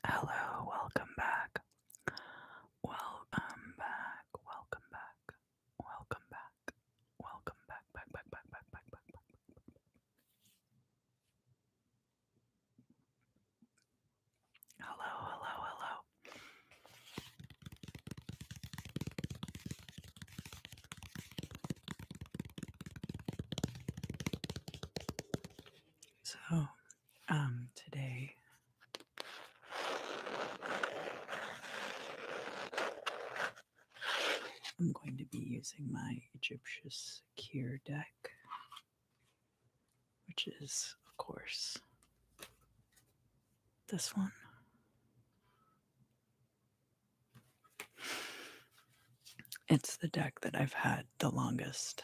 Hello, welcome back. Welcome back. Welcome back. Welcome back. Welcome back. Hello. So, today I'm going to be using my Egyptian Secure deck, which is, of course, this one. It's the deck that I've had the longest.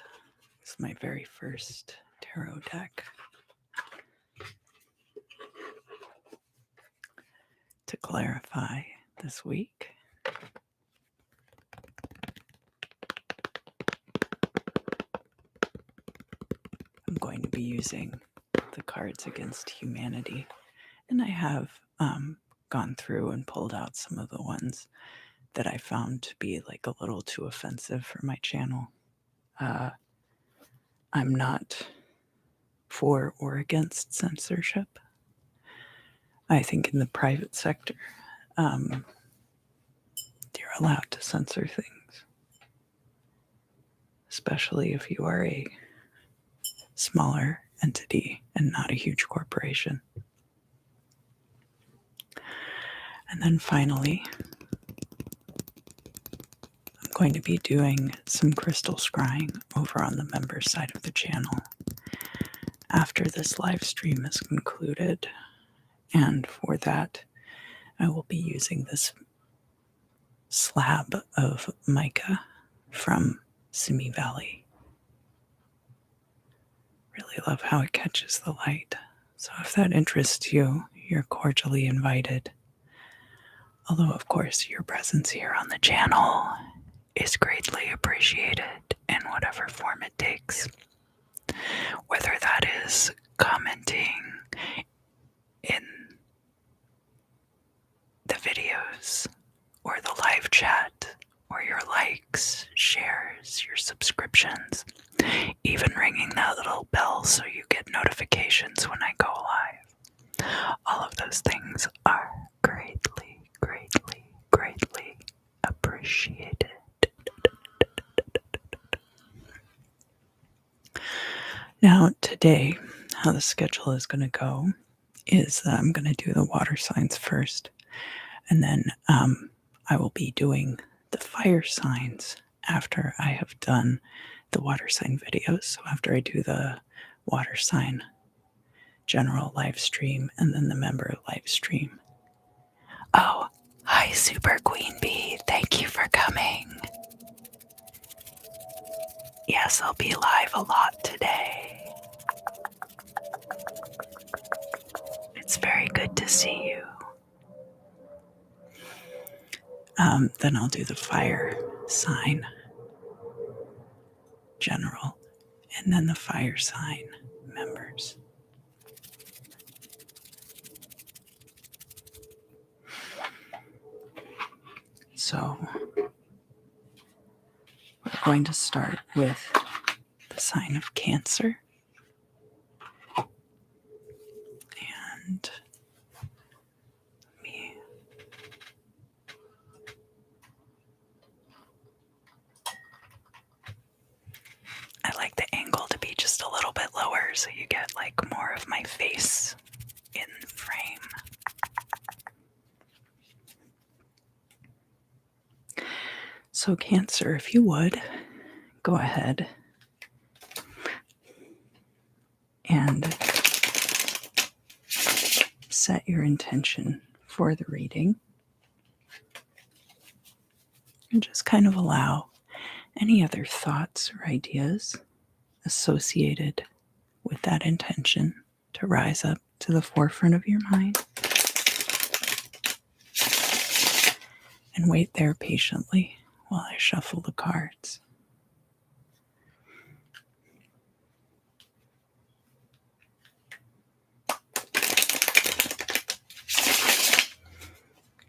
It's my very first tarot deck. To clarify, this week, I'm going to be using the Cards Against Humanity, and I have gone through and pulled out some of the ones that I found to be like a little too offensive for my channel. I'm not for or against censorship. I think in the private sector, you're allowed to censor things, especially if you are a smaller entity and not a huge corporation. And then finally, I'm going to be doing some crystal scrying over on the members side of the channel after this live stream is concluded. And for that, I will be using this slab of mica from Simi Valley. Really love how it catches the light. So if that interests you, you're cordially invited. Although, of course, your presence here on the channel is greatly appreciated in whatever form it takes. Whether that is commenting in the videos, or the live chat, or your likes, shares, your subscriptions, even ringing that little bell so you get notifications when I go live. All of those things are greatly appreciated. Now, today, how the schedule is going to go is that I'm going to do the water signs first, and then I will be doing the fire signs after I have done the water sign videos. So after I do the water sign general live stream and then the member live stream. Oh, hi, Super Queen Bee. Thank you for coming. Yes, I'll be live a lot today. It's very good to see you. Then I'll do the fire sign general and then the fire sign members. So we're going to start with the sign of Cancer. And I like the angle to be just a little bit lower so you get like more of my face in frame. So Cancer, if you would, go ahead and set your intention for the reading. And just kind of allow any other thoughts or ideas associated with that intention to rise up to the forefront of your mind. And wait there patiently while I shuffle the cards.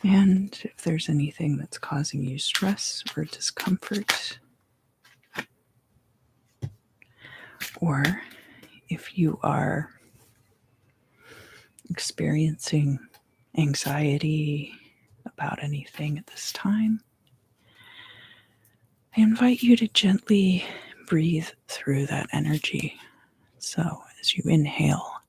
And if there's anything that's causing you stress or discomfort, or if you are experiencing anxiety about anything at this time, I invite you to gently breathe through that energy. So as you inhale,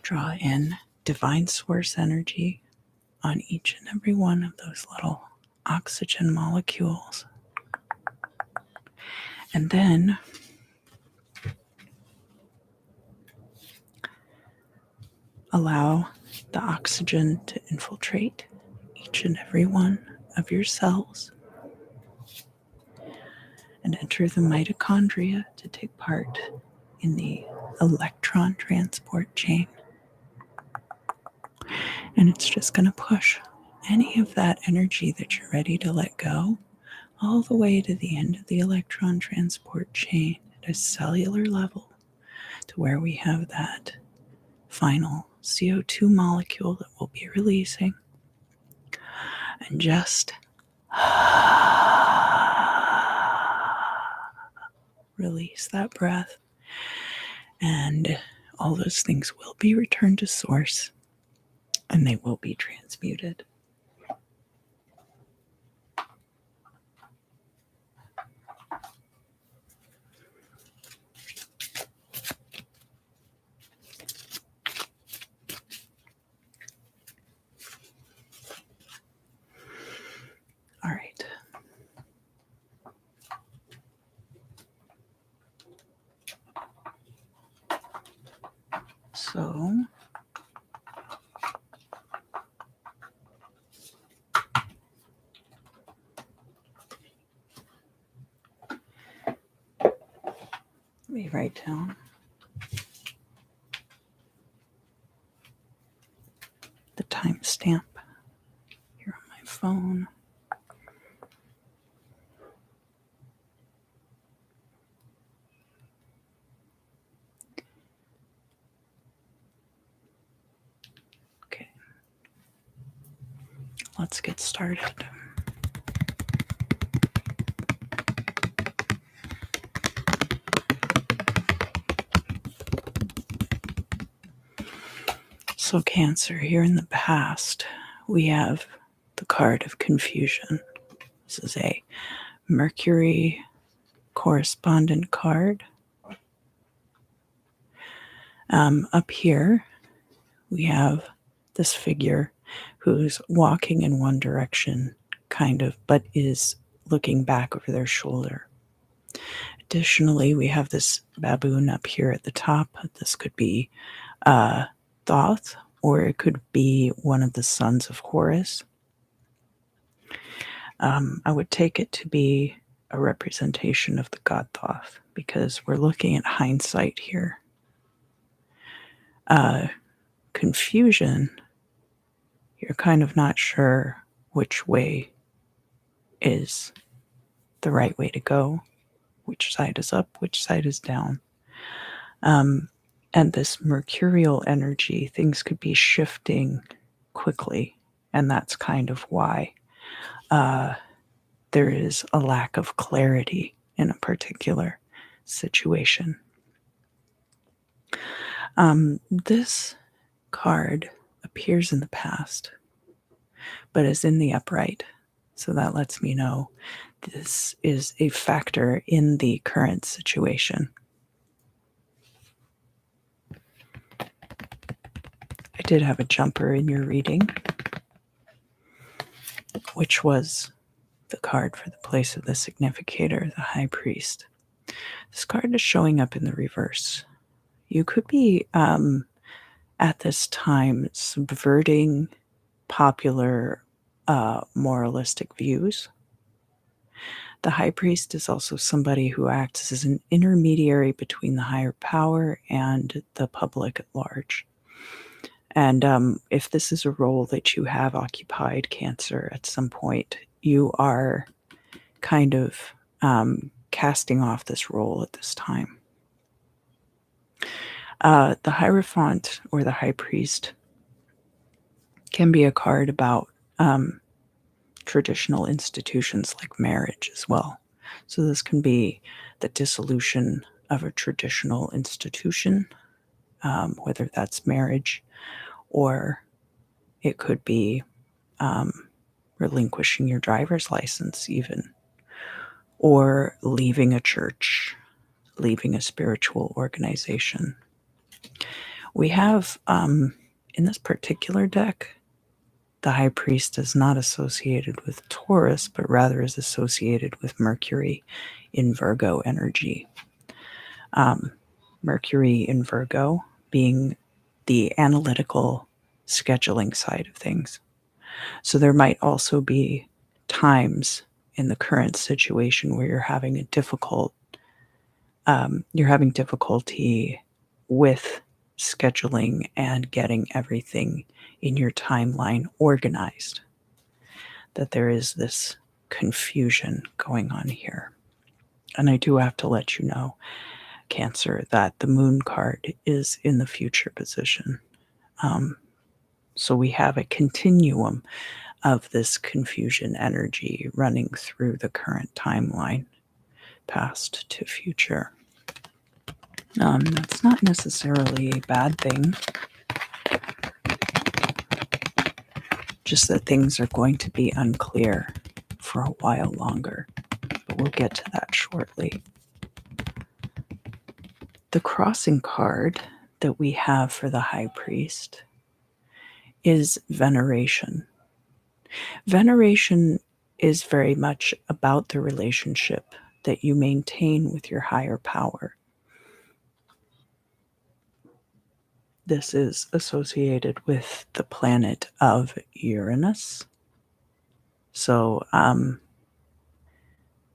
draw in divine source energy on each and every one of those little oxygen molecules. And then allow the oxygen to infiltrate each and every one of your cells and enter the mitochondria to take part in the electron transport chain. And it's just going to push any of that energy that you're ready to let go all the way to the end of the electron transport chain at a cellular level, to where we have that final CO2 molecule that we'll be releasing. And just release that breath, and all those things will be returned to source and they will be transmuted. All right. So let me write down the timestamp here on my phone. Okay. Let's get started. So Cancer, here in the past, we have the card of confusion. This is a Mercury correspondent card. Up here, we have this figure who's walking in one direction, kind of, but is looking back over their shoulder. Additionally, we have this baboon up here at the top. This could be Thoth, or it could be one of the sons of Horus. I would take it to be a representation of the god Thoth, because we're looking at hindsight here. Confusion, you're kind of not sure which way is the right way to go, which side is up, which side is down. And this mercurial energy, things could be shifting quickly, and that's kind of why there is a lack of clarity in a particular situation. This card appears in the past, but is in the upright. So that lets me know this is a factor in the current situation. I did have a jumper in your reading, which was the card for the place of the significator, the high priest. This card is showing up in the reverse. You could be, at this time, subverting popular moralistic views. The high priest is also somebody who acts as an intermediary between the higher power and the public at large. And if this is a role that you have occupied, Cancer, at some point, you are kind of casting off this role at this time. The Hierophant, or the high priest, Can be a card about traditional institutions like marriage as well. So this can be the dissolution of a traditional institution, whether that's marriage, or it could be relinquishing your driver's license, even, or leaving a church, leaving a spiritual organization. We have, in this particular deck, the High Priest is not associated with Taurus, but rather is associated with Mercury in Virgo energy. Mercury in Virgo being the analytical scheduling side of things. So there might also be times in the current situation where you're having difficulty with scheduling and getting everything in your timeline organized. That there is this confusion going on here. And I do have to let you know, Cancer, that the moon card is in the future position. So we have a continuum of this confusion energy running through the current timeline, past to future. That's not necessarily a bad thing, just that things are going to be unclear for a while longer, but we'll get to that shortly. The crossing card that we have for the High Priest is veneration. Veneration is very much about the relationship that you maintain with your higher power. This is associated with the planet of Uranus. So,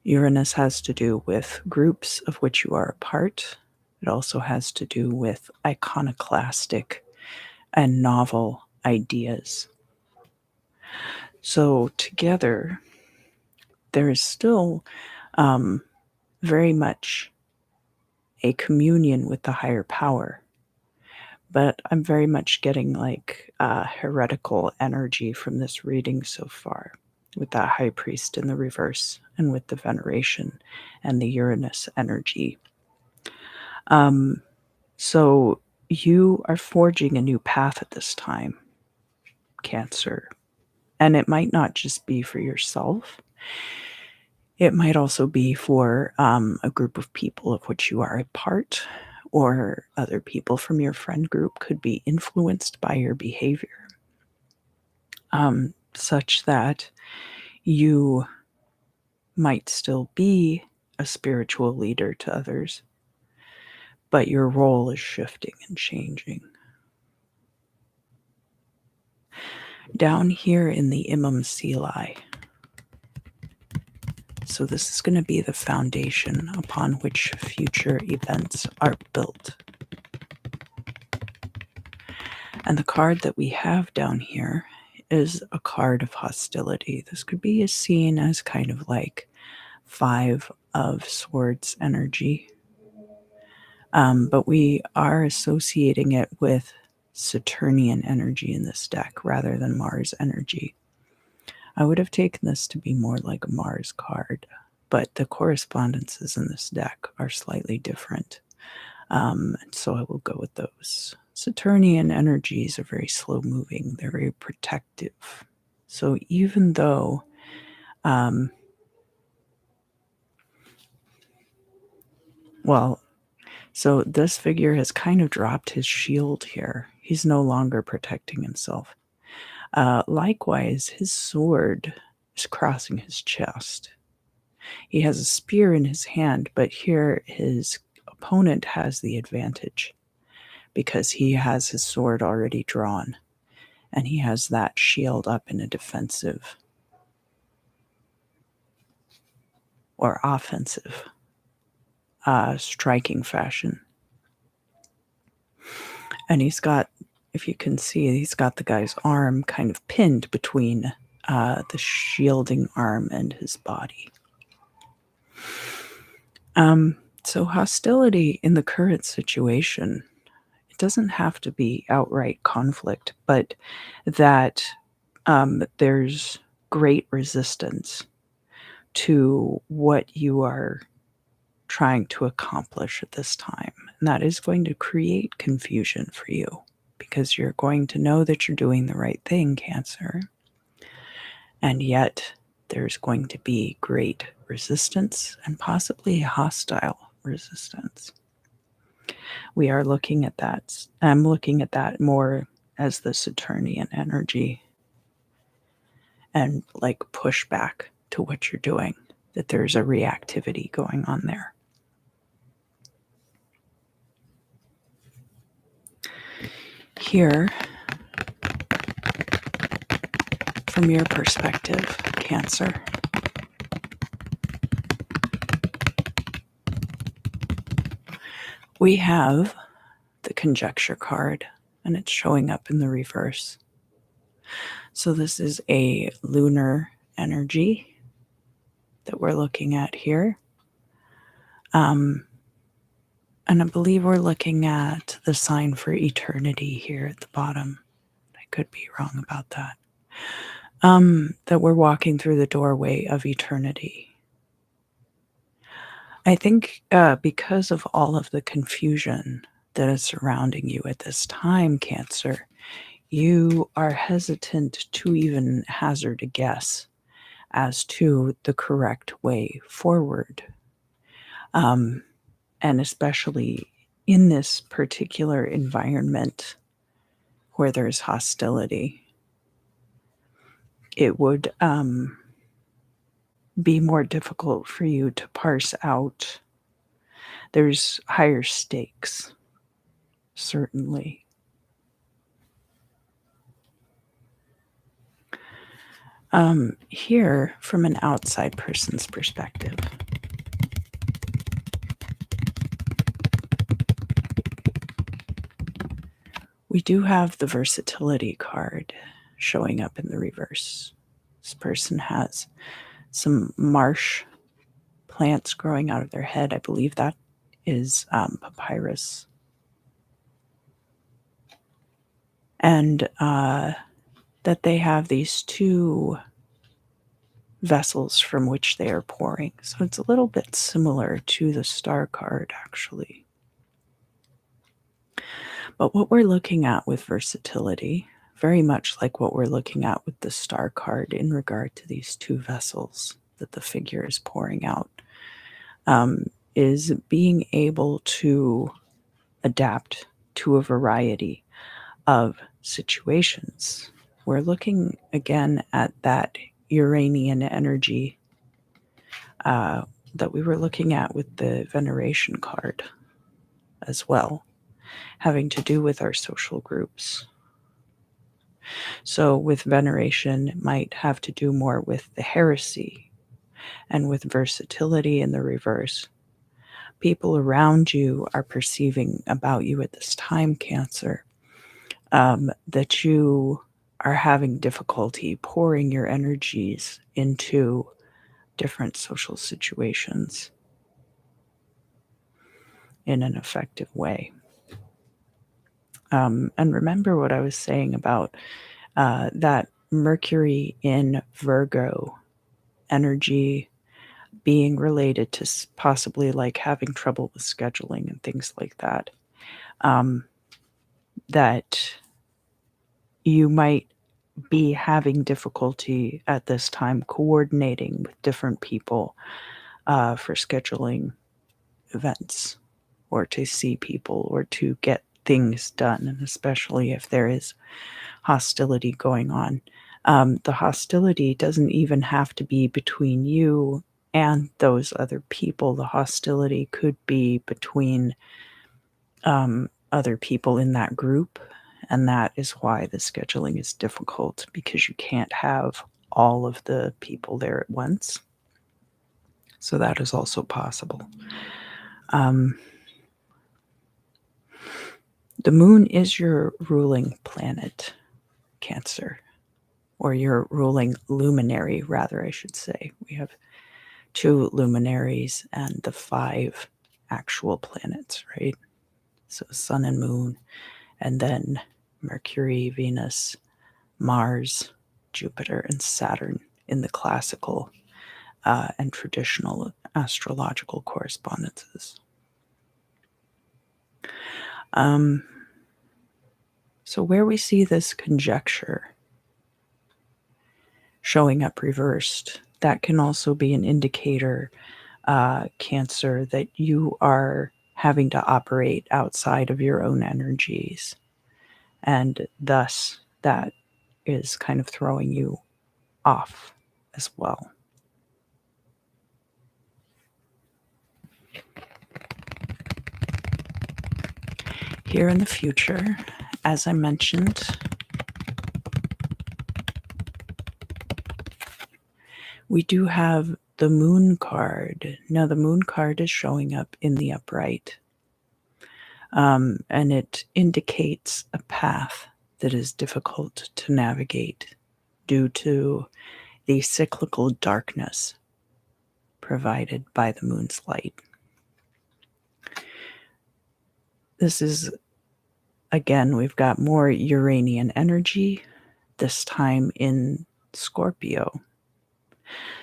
Uranus has to do with groups of which you are a part. It also has to do with iconoclastic and novel ideas. So, together, there is still very much a communion with the higher power. But I'm very much getting like heretical energy from this reading so far, with that High Priest in the reverse and with the veneration and the Uranus energy. So you are forging a new path at this time, Cancer. And it might not just be for yourself. It might also be for a group of people of which you are a part, or other people from your friend group could be influenced by your behavior, such that you might still be a spiritual leader to others, but your role is shifting and changing. Down here in the Imam Sili, so this is going to be the foundation upon which future events are built. And the card that we have down here is a card of hostility. This could be seen as kind of like 5 of Swords energy. But we are associating it with Saturnian energy in this deck rather than Mars energy. I would have taken this to be more like a Mars card, but the correspondences in this deck are slightly different. So I will go with those. Saturnian energies are very slow moving. They're very protective. So even though so this figure has kind of dropped his shield here. He's no longer protecting himself. Likewise, his sword is crossing his chest. He has a spear in his hand, but here his opponent has the advantage because he has his sword already drawn and he has that shield up in a defensive or offensive striking fashion. And he's got, if you can see, he's got the guy's arm kind of pinned between the shielding arm and his body. So hostility in the current situation, doesn't have to be outright conflict, but that there's great resistance to what you are trying to accomplish at this time. And that is going to create confusion for you because you're going to know that you're doing the right thing, Cancer. And yet there's going to be great resistance and possibly hostile resistance. We are looking at that. I'm looking at that more as the Saturnian energy and like pushback to what you're doing, that there's a reactivity going on there. Here, from your perspective, Cancer, we have the conjecture card, and it's showing up in the reverse. So this is a lunar energy that we're looking at here. And I believe we're looking at the sign for eternity here at the bottom. I could be wrong about that. That we're walking through the doorway of eternity. I think because of all of the confusion that is surrounding you at this time, Cancer, you are hesitant to even hazard a guess as to the correct way forward. And especially in this particular environment where there's hostility, it would be more difficult for you to parse out. There's higher stakes, certainly. Here, from an outside person's perspective, we do have the versatility card showing up in the reverse. This person has some marsh plants growing out of their head. I believe that is papyrus. And that they have these two vessels from which they are pouring. So it's a little bit similar to the star card, actually. But what we're looking at with versatility, very much like what we're looking at with the star card in regard to these two vessels that the figure is pouring out, is being able to adapt to a variety of situations. We're looking again at that Uranian energy that we were looking at with the veneration card as well, having to do with our social groups. So with veneration, it might have to do more with the heresy, and with versatility in the reverse. People around you are perceiving about you at this time, Cancer, that you are having difficulty pouring your energies into different social situations in an effective way. And remember what I was saying about that Mercury in Virgo energy being related to possibly like having trouble with scheduling and things like that. That you might be having difficulty at this time coordinating with different people for scheduling events or to see people or to get things done, and especially if there is hostility going on. The hostility doesn't even have to be between you and those other people. The hostility could be between other people in that group, and that is why the scheduling is difficult, because you can't have all of the people there at once. So that is also possible. The moon is your ruling planet, Cancer, or your ruling luminary, rather, I should say. We have 2 luminaries and the 5 actual planets, right? So Sun and Moon, and then Mercury, Venus, Mars, Jupiter, and Saturn in the classical and traditional astrological correspondences. So, where we see this conjecture showing up reversed, that can also be an indicator, Cancer, that you are having to operate outside of your own energies. And thus, that is kind of throwing you off as well. Here in the future, as I mentioned, we do have the Moon card. Now, the Moon card is showing up in the upright, and it indicates a path that is difficult to navigate due to the cyclical darkness provided by the moon's light. This is, again, we've got more Uranian energy, this time in Scorpio.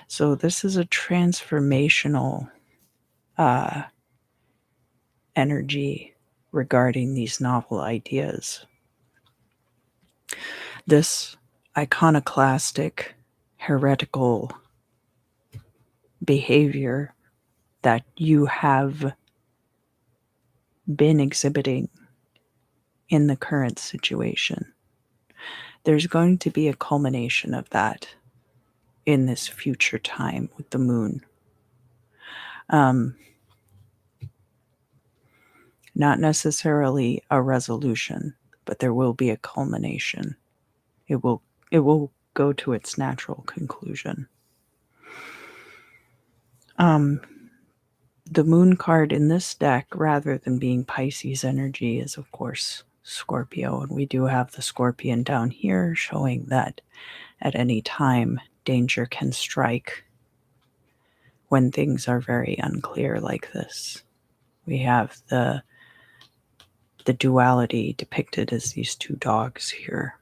So this is a transformational energy regarding these novel ideas. This iconoclastic, heretical behavior that you have been exhibiting in the current situation, there's going to be a culmination of that in this future time with the moon. Not necessarily a resolution, but there will be a culmination. It will go to its natural conclusion. The moon card in this deck, rather than being Pisces energy, is of course Scorpio, and we do have the Scorpion down here showing that at any time danger can strike when things are very unclear like this. We have the duality depicted as these two dogs here.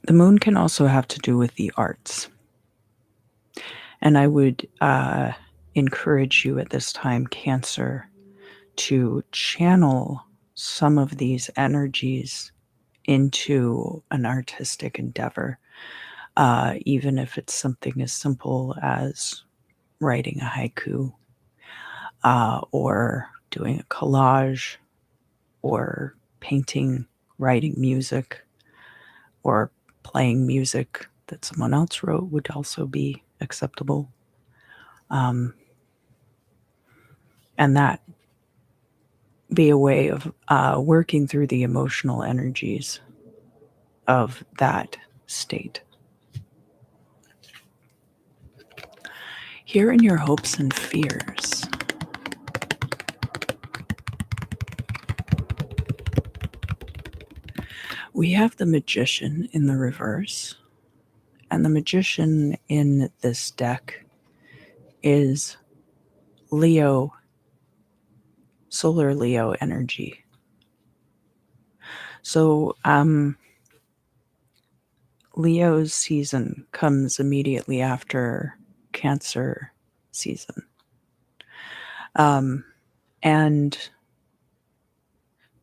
The moon can also have to do with the arts. And I would encourage you at this time, Cancer, to channel some of these energies into an artistic endeavor, even if it's something as simple as writing a haiku, or doing a collage, or painting, writing music, or playing music that someone else wrote would also be acceptable. And that be a way of working through the emotional energies of that state. Here in your hopes and fears, we have the Magician in the reverse, and the Magician in this deck is Leo, solar Leo energy. So, Leo's season comes immediately after Cancer season. And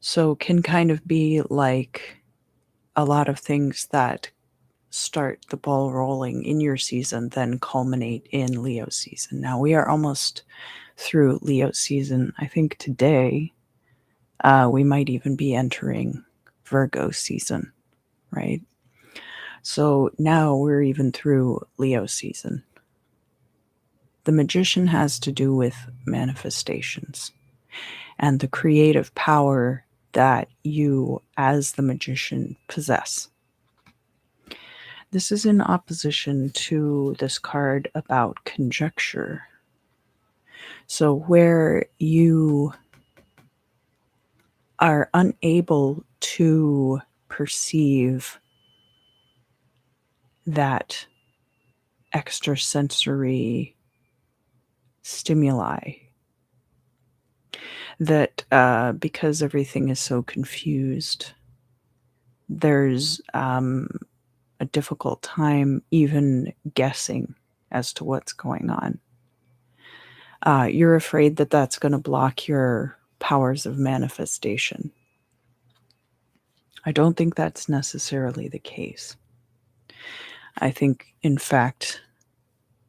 so can kind of be like a lot of things that start the ball rolling in your season then culminate in Leo season. Now we are almost through Leo season. I think today we might even be entering Virgo season, right? So now we're even through Leo season. The Magician has to do with manifestations and the creative power that you, as the Magician, possess. This is in opposition to this card about conjecture. So, where you are unable to perceive that extrasensory stimuli that because everything is so confused, there's a difficult time even guessing as to what's going on. You're afraid that that's going to block your powers of manifestation. I don't think that's necessarily the case. I think, in fact,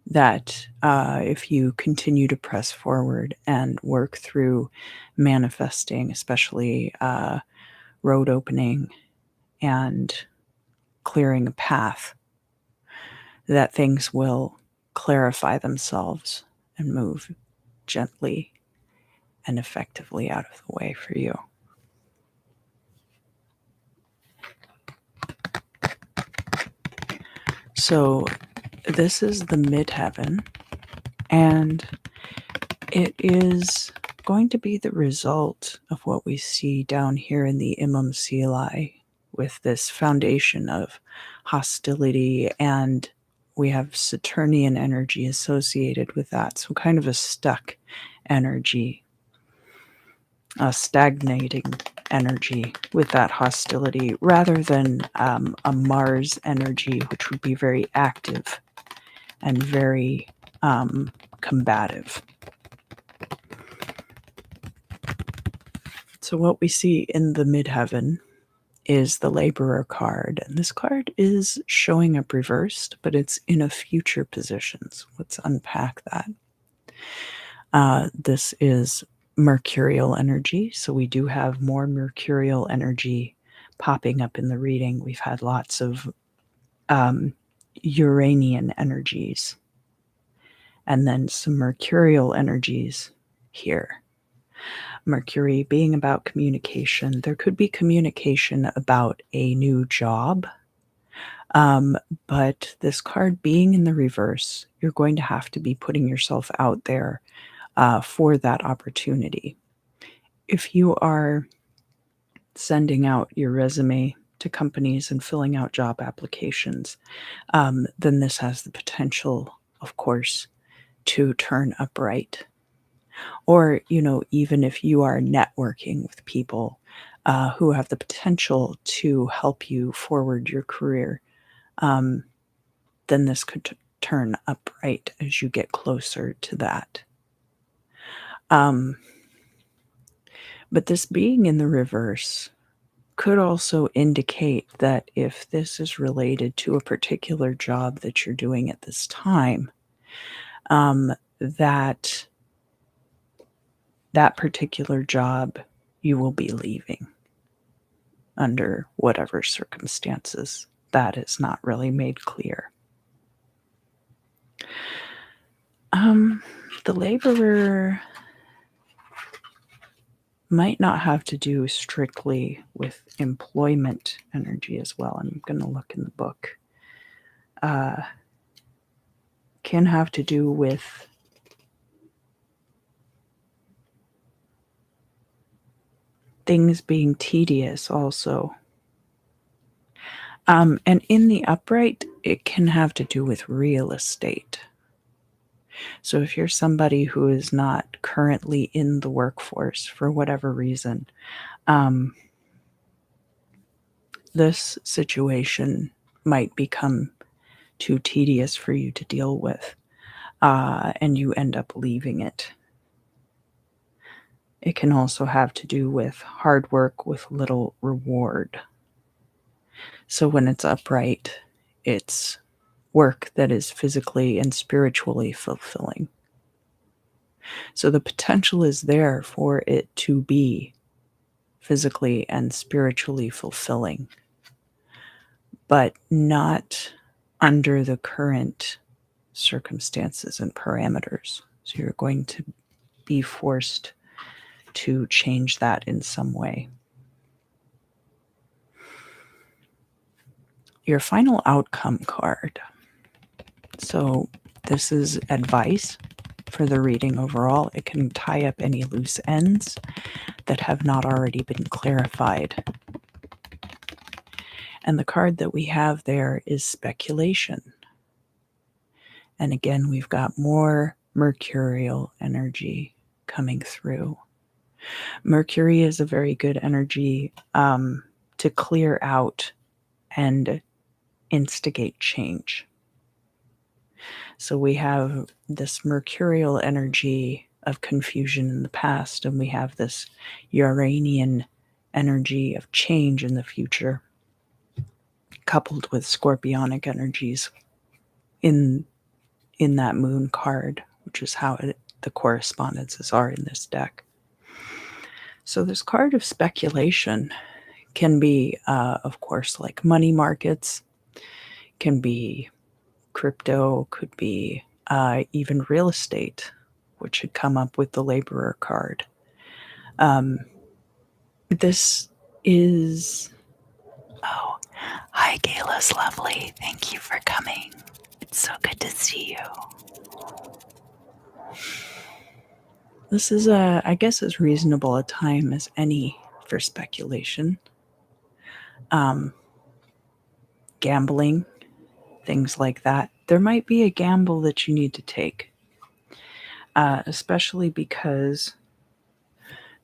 that if you continue to press forward and work through manifesting, especially road opening and clearing a path, that things will clarify themselves and move gently and effectively out of the way for you. So this is the midheaven, and it is going to be the result of what we see down here in the Imam Seelai, with this foundation of hostility, and we have Saturnian energy associated with that. So kind of a stuck energy, a stagnating energy with that hostility, rather than a Mars energy, which would be very active and very combative. So what we see in the midheaven is the Laborer card, and this card is showing up reversed, but it's in a future position. So let's unpack that. This is mercurial energy, so we do have more mercurial energy popping up in the reading. We've had lots of Uranian energies, and then some mercurial energies here. Mercury being about communication. There could be communication about a new job, but this card being in the reverse, you're going to have to be putting yourself out there for that opportunity. If you are sending out your resume to companies and filling out job applications, then this has the potential, of course, to turn upright. Or, even if you are networking with people who have the potential to help you forward your career, then this could turn upright as you get closer to that. But this being in the reverse could also indicate that if this is related to a particular job that you're doing at this time, that particular job you will be leaving under whatever circumstances. That is not really made clear. The Laborer might not have to do strictly with employment energy as well. I'm going to look in the book. Can have to do with things being tedious also. And in the upright, it can have to do with real estate. So if you're somebody who is not currently in the workforce for whatever reason, this situation might become too tedious for you to deal with, and you end up leaving it. It can also have to do with hard work with little reward. So when it's upright, it's work that is physically and spiritually fulfilling. So the potential is there for it to be physically and spiritually fulfilling, but not under the current circumstances and parameters. So you're going to be forced to change that in some way. Your final outcome card. So this is advice for the reading overall. It can tie up any loose ends that have not already been clarified. And the card that we have there is speculation. And again, we've got more mercurial energy coming through. Mercury is a very good energy to clear out and instigate change. So we have this mercurial energy of confusion in the past, and we have this Uranian energy of change in the future, coupled with scorpionic energies in that moon card, which is how the correspondences are in this deck. So this card of speculation can be, of course, like money markets, can be crypto, could be even real estate, which had come up with the laborer card. This is... Oh, hi, Gayla's lovely. Thank you for coming. It's so good to see you. This is, I guess, as reasonable a time as any for speculation. Gambling, things like that. There might be a gamble that you need to take, especially because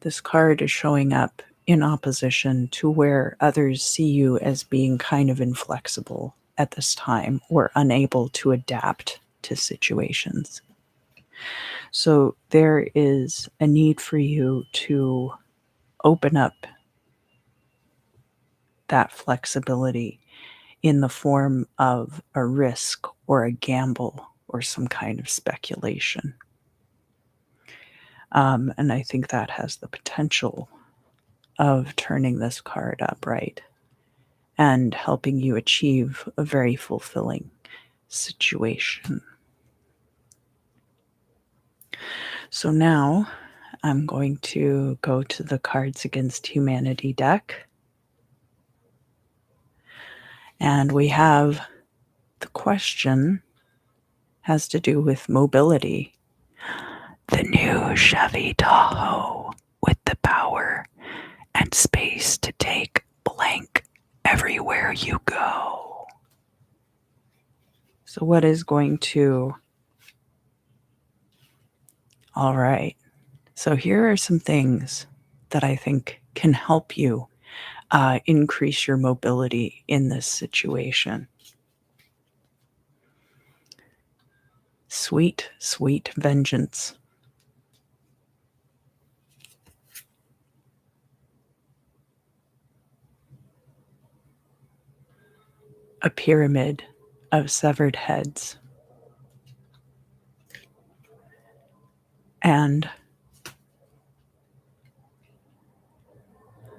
this card is showing up in opposition to where others see you as being kind of inflexible at this time or unable to adapt to situations. So there is a need for you to open up that flexibility in the form of a risk or a gamble or some kind of speculation. And I think that has the potential of turning this card upright and helping you achieve a very fulfilling situation. So now I'm going to go to the Cards Against Humanity deck. And we have the question has to do with mobility. The new Chevy Tahoe with the power and space to take blank everywhere you go. So what is going to... All right. So here are some things that I think can help you increase your mobility in this situation. Sweet, sweet vengeance. A pyramid of severed heads. And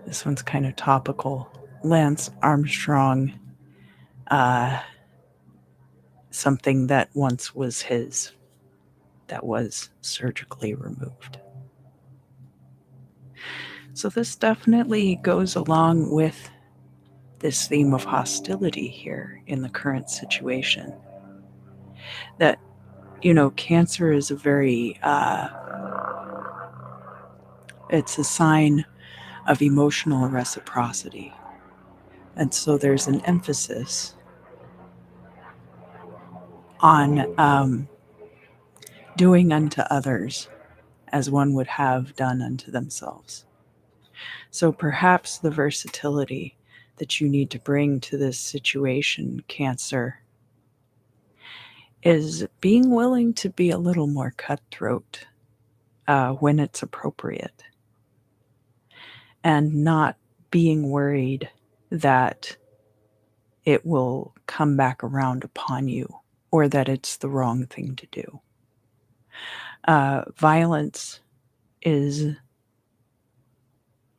this one's kind of topical. Lance Armstrong, something that once was his, that was surgically removed. So this definitely goes along with this theme of hostility here in the current situation. That, Cancer is a very, it's a sign of emotional reciprocity. And so there's an emphasis on doing unto others as one would have done unto themselves. So perhaps the versatility that you need to bring to this situation, Cancer, is being willing to be a little more cutthroat when it's appropriate, and not being worried that it will come back around upon you or that it's the wrong thing to do. Violence is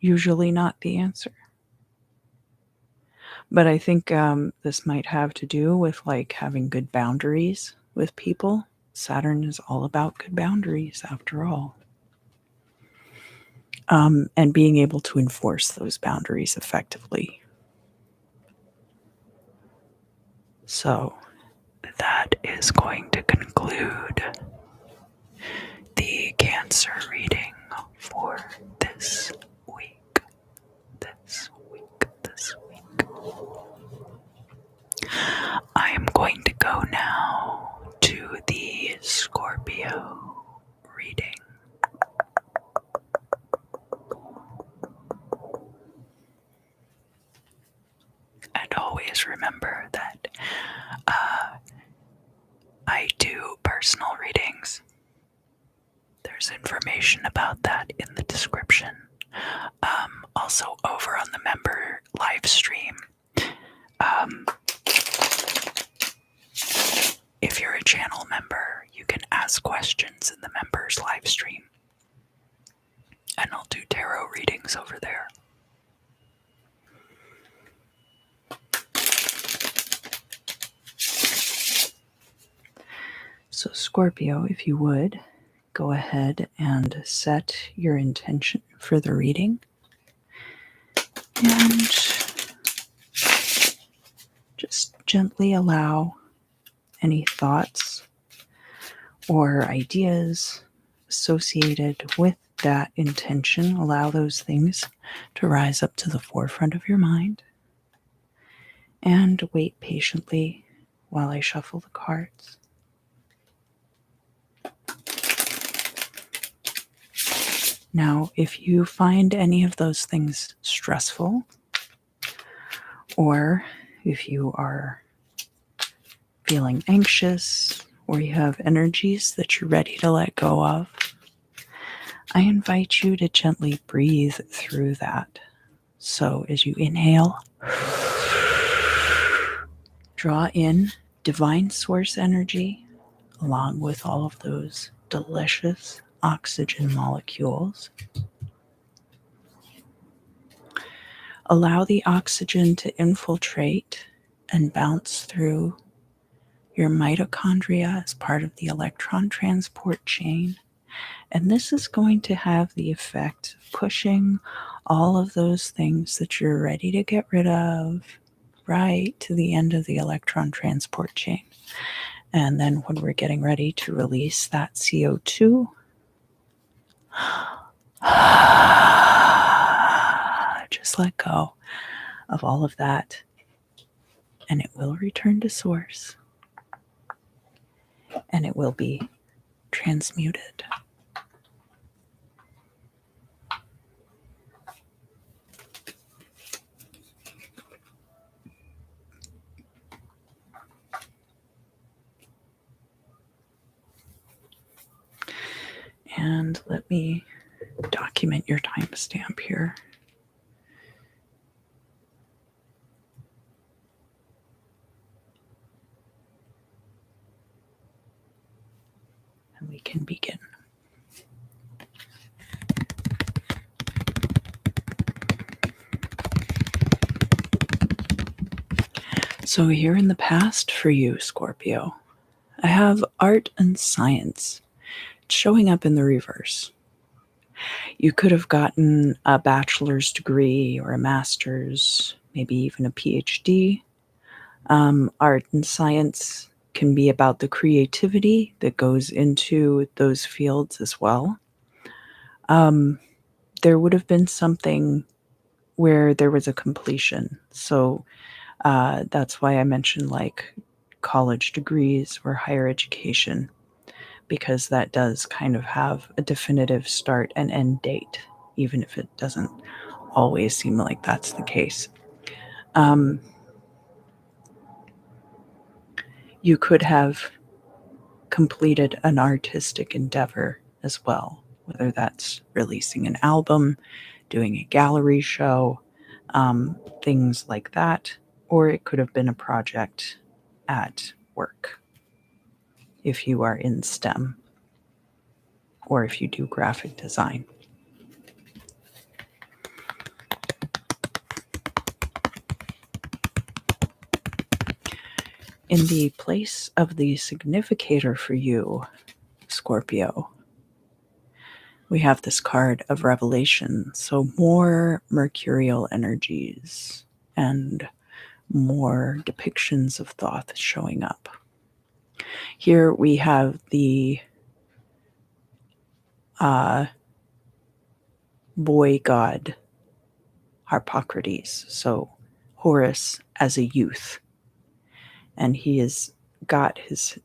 usually not the answer. But I think this might have to do with like having good boundaries with people. Saturn is all about good boundaries, after all. And being able to enforce those boundaries effectively. So that is going to conclude the Cancer reading for this week. This week. I am going to go now to the Scorpio always remember that I do personal readings. There's information about that in the description. Also, over on the member live stream, if you're a channel member, you can ask questions in the members live stream, and I'll do tarot readings over there. So, Scorpio, if you would, go ahead and set your intention for the reading. And just gently allow any thoughts or ideas associated with that intention, allow those things to rise up to the forefront of your mind. And wait patiently while I shuffle the cards. Now, if you find any of those things stressful, or if you are feeling anxious, or you have energies that you're ready to let go of, I invite you to gently breathe through that. So as you inhale, draw in divine source energy along with all of those delicious oxygen molecules. Allow the oxygen to infiltrate and bounce through your mitochondria as part of the electron transport chain. And this is going to have the effect of pushing all of those things that you're ready to get rid of right to the end of the electron transport chain. And then when we're getting ready to release that CO2, just let go of all of that, and it will return to source, and it will be transmuted. And let me document your timestamp here. And we can begin. So here in the past for you, Scorpio, I have art and science. It's showing up in the reverse. You could have gotten a bachelor's degree or a master's, maybe even a PhD. Art and science can be about the creativity that goes into those fields as well. There would have been something where there was a completion. So that's why I mentioned like college degrees or higher education, because that does kind of have a definitive start and end date, even if it doesn't always seem like that's the case. You could have completed an artistic endeavor as well, whether that's releasing an album, doing a gallery show, things like that, or it could have been a project at work if you are in STEM or if you do graphic design. In the place of the significator for you, Scorpio, we have this card of revelation. So more mercurial energies and more depictions of Thoth showing up. Here we have the boy god Harpocrates, so Horus as a youth. And he has got his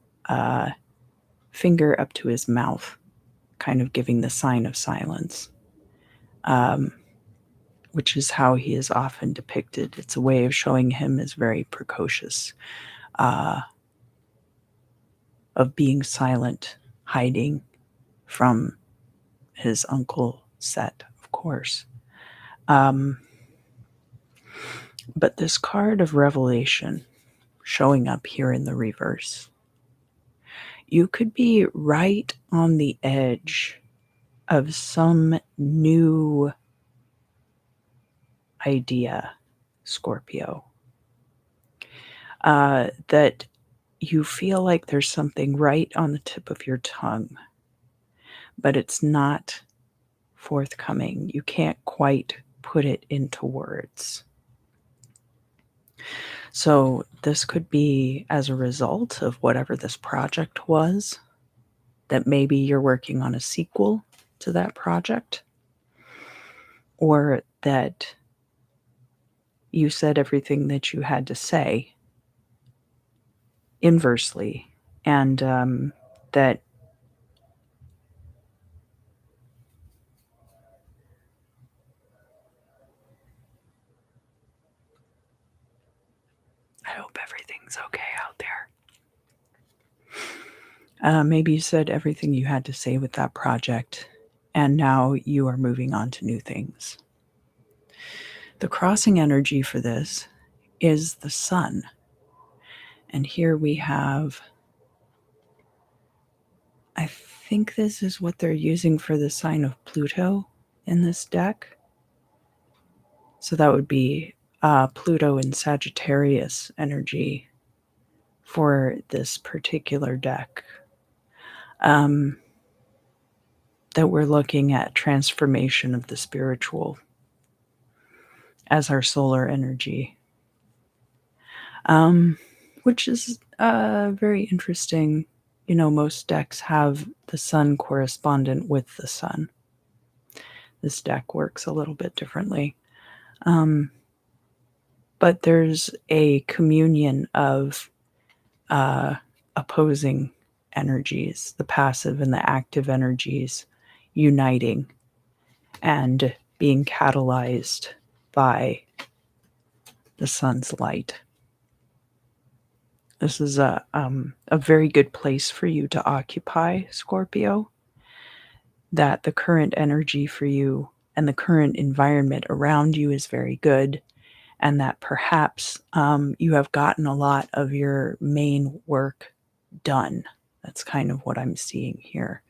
finger up to his mouth, kind of giving the sign of silence. which is how he is often depicted. It's a way of showing him as very precocious, uh, of being silent, hiding from his uncle Set, of course. But this card of revelation showing up here in the reverse, you could be right on the edge of some new idea, Scorpio, that you feel like there's something right on the tip of your tongue, but it's not forthcoming. You can't quite put it into words. So this could be as a result of whatever this project was, that maybe you're working on a sequel to that project, or that you said everything that you had to say inversely, and that I hope everything's okay out there. Maybe you said everything you had to say with that project, and now you are moving on to new things. The crossing energy for this is the sun. And here we have, I think this is what they're using for the sign of Pluto in this deck. So that would be Pluto and Sagittarius energy for this particular deck. That we're looking at transformation of the spiritual as our solar energy, which is very interesting. You know, most decks have the sun correspondent with the sun. This deck works a little bit differently. But there's a communion of opposing energies, the passive and the active energies uniting and being catalyzed by the sun's light. This is a very good place for you to occupy, Scorpio, that the current energy for you and the current environment around you is very good, and that perhaps you have gotten a lot of your main work done. That's kind of what I'm seeing here.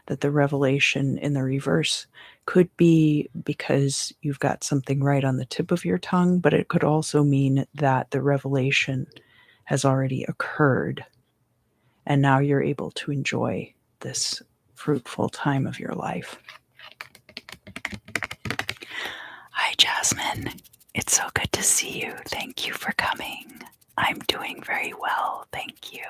That the revelation in the reverse could be because you've got something right on the tip of your tongue, but it could also mean that the revelation has already occurred, and now you're able to enjoy this fruitful time of your life. Hi, Jasmine. It's so good to see you. Thank you for coming. I'm doing very well. Thank you.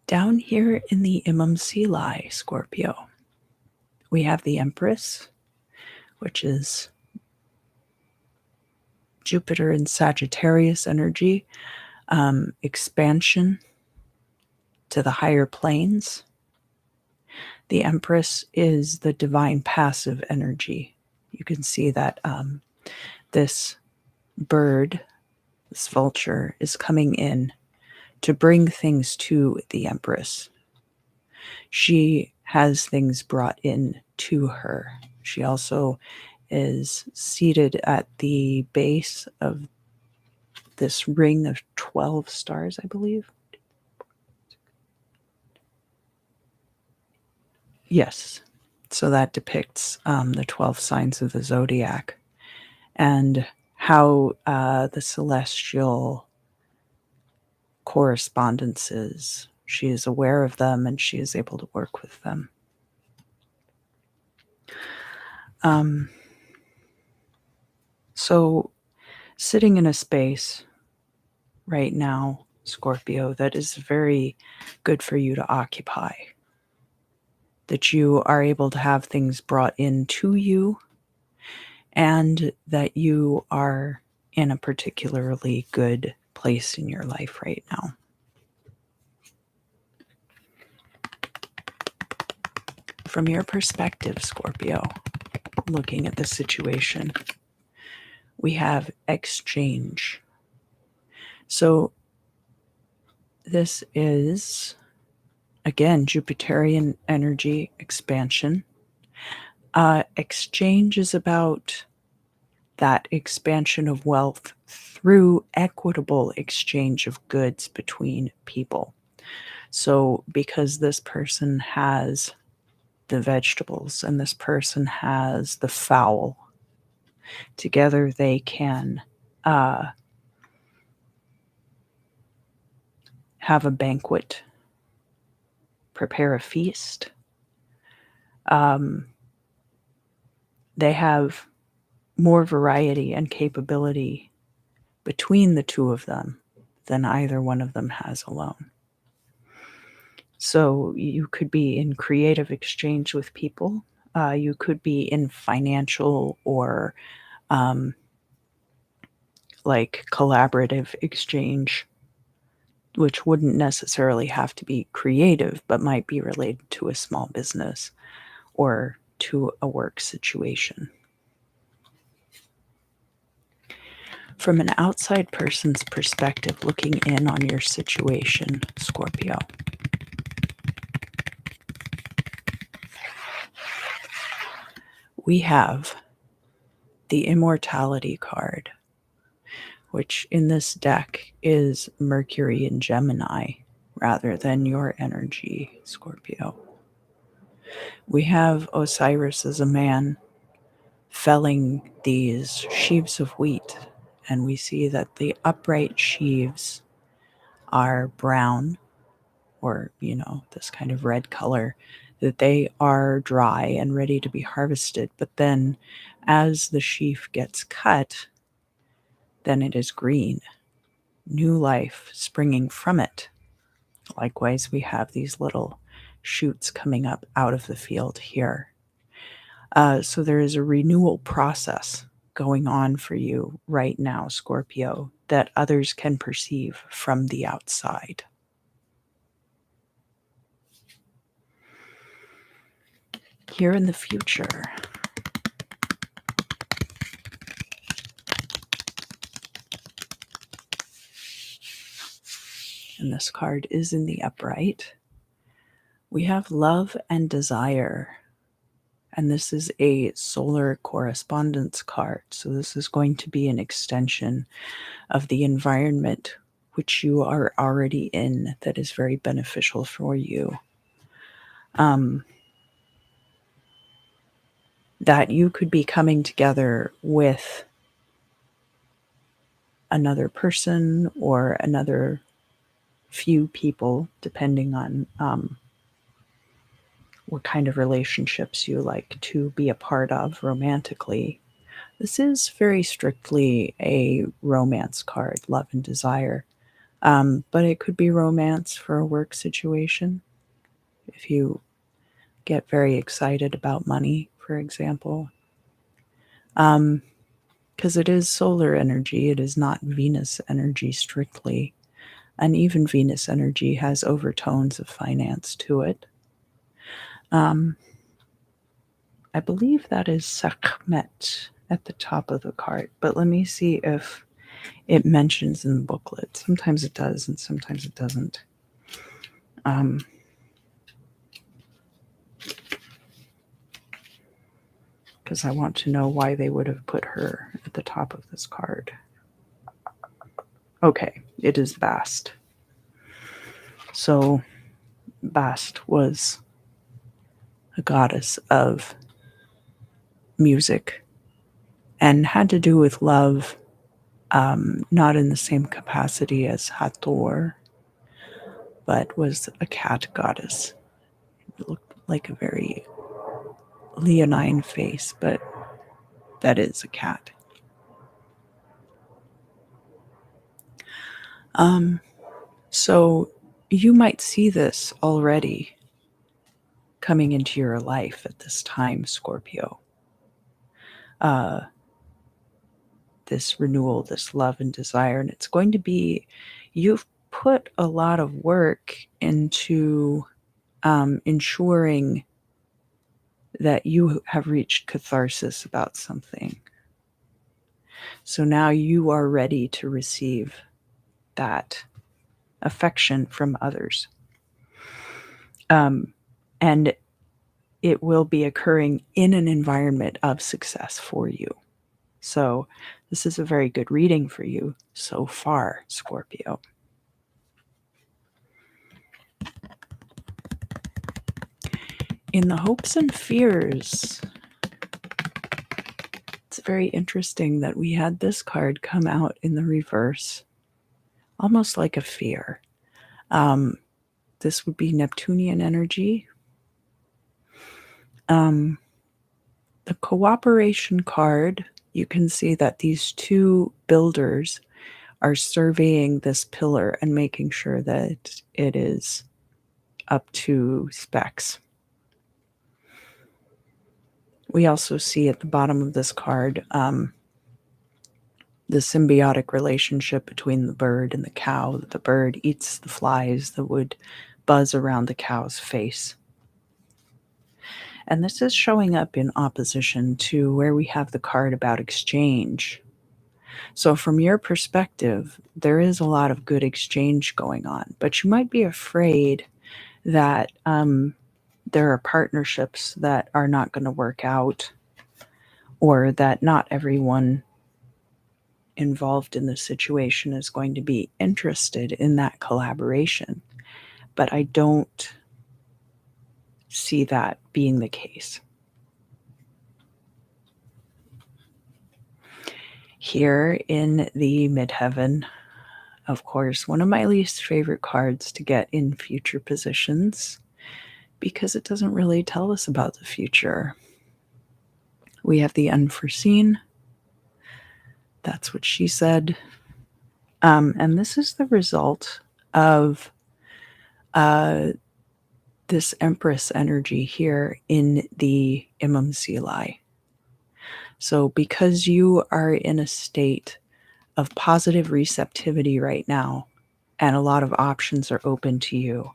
Down here in the Imam Sili, Scorpio, we have the Empress, which is Jupiter and Sagittarius energy, expansion to the higher planes. The Empress is the divine passive energy. You can see that this bird, this vulture, is coming in to bring things to the Empress. She has things brought in to her. She also is seated at the base of this ring of 12 stars, I believe. Yes. So that depicts the 12 signs of the zodiac and how the celestial correspondences, she is aware of them and she is able to work with them. So sitting in a space right now, Scorpio, that is very good for you to occupy. That you are able to have things brought in to you, and that you are in a particularly good place in your life right now. From your perspective, Scorpio, looking at the situation, we have exchange. So this is, again, Jupiterian energy expansion. Exchange is about that expansion of wealth through equitable exchange of goods between people. So, because this person has the vegetables and this person has the fowl, together they can have a banquet, prepare a feast. They have more variety and capability between the two of them than either one of them has alone. So you could be in creative exchange with people. You could be in financial or like collaborative exchange, which wouldn't necessarily have to be creative, but might be related to a small business or to a work situation. From an outside person's perspective, looking in on your situation, Scorpio, we have the Immortality card, which in this deck is Mercury in Gemini rather than your energy, Scorpio. We have Osiris as a man felling these sheaves of wheat, and we see that the upright sheaves are brown, or, this kind of red color, that they are dry and ready to be harvested. But then as the sheaf gets cut, then it is green, new life springing from it. Likewise, we have these little shoots coming up out of the field here. So there is a renewal process going on for you right now, Scorpio, that others can perceive from the outside. Here in the future, and this card is in the upright, we have love and desire. And this is a solar correspondence card. So this is going to be an extension of the environment which you are already in that is very beneficial for you. That you could be coming together with another person or another few people, depending on what kind of relationships you like to be a part of romantically. This is very strictly a romance card, love and desire. But it could be romance for a work situation. If you get very excited about money, for example. Because it is solar energy, it is not Venus energy strictly. And even Venus energy has overtones of finance to it. I believe that is Sekhmet at the top of the card, but let me see if it mentions in the booklet. Sometimes it does and sometimes it doesn't. Because I want to know why they would have put her at the top of this card. Okay, it is Bast. So Bast was a goddess of music and had to do with love, not in the same capacity as Hathor, but was a cat goddess. It looked like a very leonine face, but that is a cat. So you might see this already coming into your life at this time, Scorpio. This renewal, this love and desire, and it's going to be, you've put a lot of work into ensuring that you have reached catharsis about something. So now you are ready to receive that affection from others. And it will be occurring in an environment of success for you. So this is a very good reading for you so far, Scorpio. In the hopes and fears, it's very interesting that we had this card come out in the reverse, almost like a fear. This would be Neptunian energy. The cooperation card, you can see that these two builders are surveying this pillar and making sure that it is up to specs. We also see at the bottom of this card the symbiotic relationship between the bird and the cow. The bird eats the flies that would buzz around the cow's face. And this is showing up in opposition to where we have the card about exchange. So from your perspective, there is a lot of good exchange going on, but you might be afraid that there are partnerships that are not going to work out, or that not everyone involved in the situation is going to be interested in that collaboration. But I don't see that being the case. Here in the midheaven, of course, one of my least favorite cards to get in future positions, because it doesn't really tell us about the future. We have the unforeseen. That's what she said. And this is the result of this Empress energy here in the Imam Silai. So because you are in a state of positive receptivity right now, and a lot of options are open to you,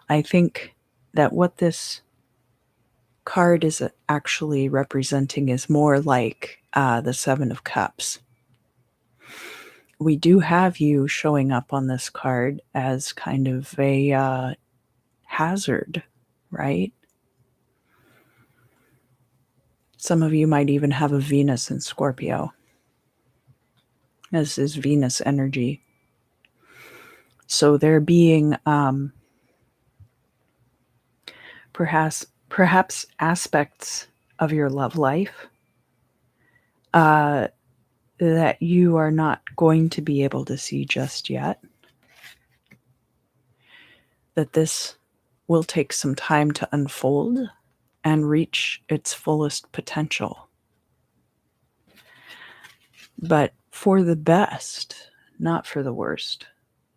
I think that what this card is actually representing is more like the Seven of Cups. We do have you showing up on this card as kind of a hazard, right? Some of you might even have a Venus in Scorpio. This is Venus energy. So there being perhaps aspects of your love life that you are not going to be able to see just yet. That this will take some time to unfold and reach its fullest potential. But for the best, not for the worst.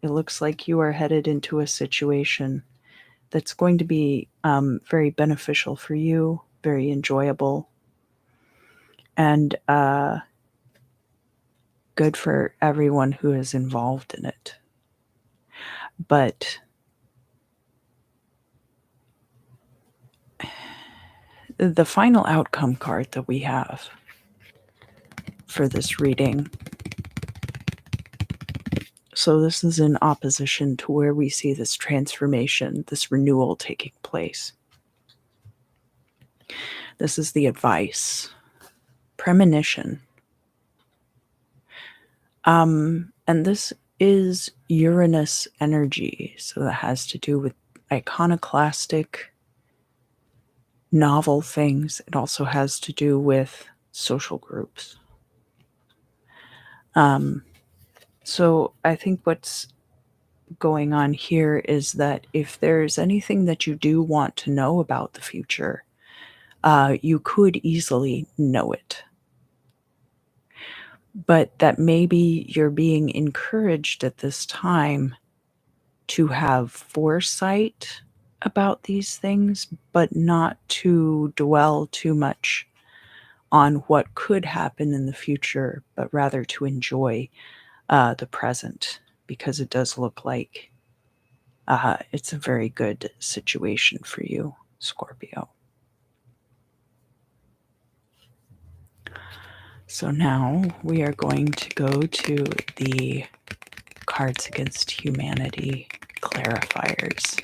It looks like you are headed into a situation that's going to be very beneficial for you, very enjoyable, and good for everyone who is involved in it. But the final outcome card that we have for this reading, so this is in opposition to where we see this transformation, this renewal taking place. This is the advice, premonition. And this is Uranus energy, so that has to do with iconoclastic, novel things. It also has to do with social groups. So I think what's going on here is that if there's anything that you do want to know about the future, you could easily know it. But that maybe you're being encouraged at this time to have foresight about these things, but not to dwell too much on what could happen in the future, but rather to enjoy the present, because it does look like it's a very good situation for you, Scorpio. So now we are going to go to the Cards Against Humanity clarifiers.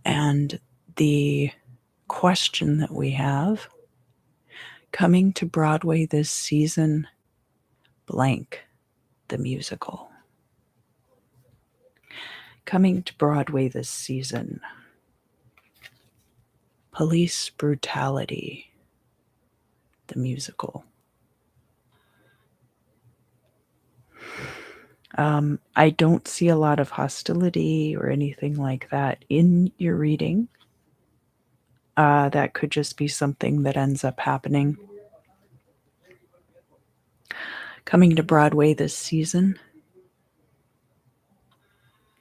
And the question that we have, coming to Broadway this season, blank, the musical. Coming to Broadway this season, police brutality, the musical. I don't see a lot of hostility or anything like that in your reading. That could just be something that ends up happening. Coming to Broadway this season,